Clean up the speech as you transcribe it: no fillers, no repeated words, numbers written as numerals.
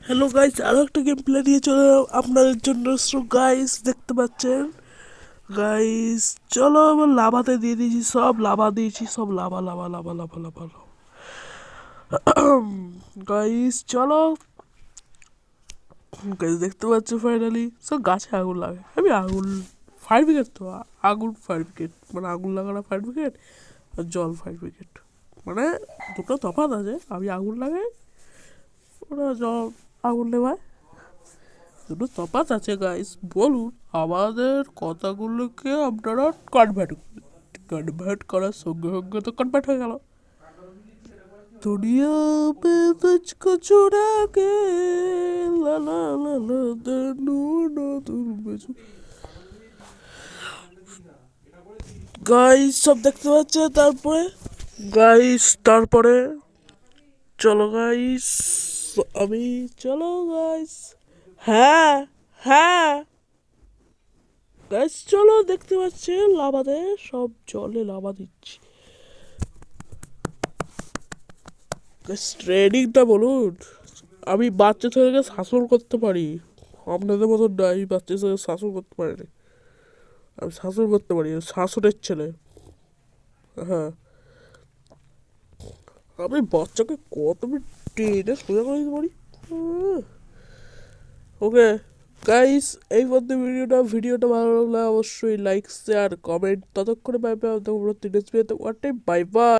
Hello guys, আরও একটা game play নিয়ে চলে এলাম আপনাদের জন্য। সো গাইস, দেখতে পাচ্ছেন গাইস, চলো এবার লাভাতে দিয়ে দিয়েছি, সব লাভা দিয়েছি, সব lava lava lava lava lava lava. Guys চলো, গাইস দেখতে পাচ্ছ ফাইনালি সব গাছে আগুন লাগে। আমি আগুন ফায়ার ব্রিগেড, তো আগুন ফায়ার ব্রিগেড মানে আগুন লাগানো ফায়ার ব্রিগেড আর জল ফায়ার ব্রিগেড, মানে দুটো তফাৎ আছে। আমি আগুন লাগাই, ওরা জল আগুন নেভায়, দুটো তফাৎ আছে গাইস। বলুন, আমাদের কথাগুলোকে আপনারা কনভার্ট করার সঙ্গে সঙ্গে তো কনভার্ট হয়ে গেল। দুনিয়া মে তুঝকো চুরা কে লা লা লা লা দনু নতুন বেজু। গাইস সব দেখতে পাচ্ছে। তারপরে চলো গাইস, আমি চলো গাইস, হ্যাঁ হ্যাঁ গাইস চলো, দেখতে পাচ্ছেন লাভাতে সব জলে লাভা দিচ্ছি। গাইস ট্রেনিংটা বলুন, আমি বাচ্চা ছেলেকে শাসন করতে পারি, আপনাদের মতন না। আমি বাচ্চা ছেলেকে শাসন করতে পারি না, আমি শাসন করতে পারি, শাসনের ছেলে। হ্যাঁ, আমি বাচ্চাকে কত ট্রেনে সোজা করে দিতে পারি। ওকে গাইস, এই পর্যন্ত ভিডিওটা ভালো লাগলে অবশ্যই লাইক শেয়ার কমেন্ট। ততক্ষণে বাই বাই, বাই বাই।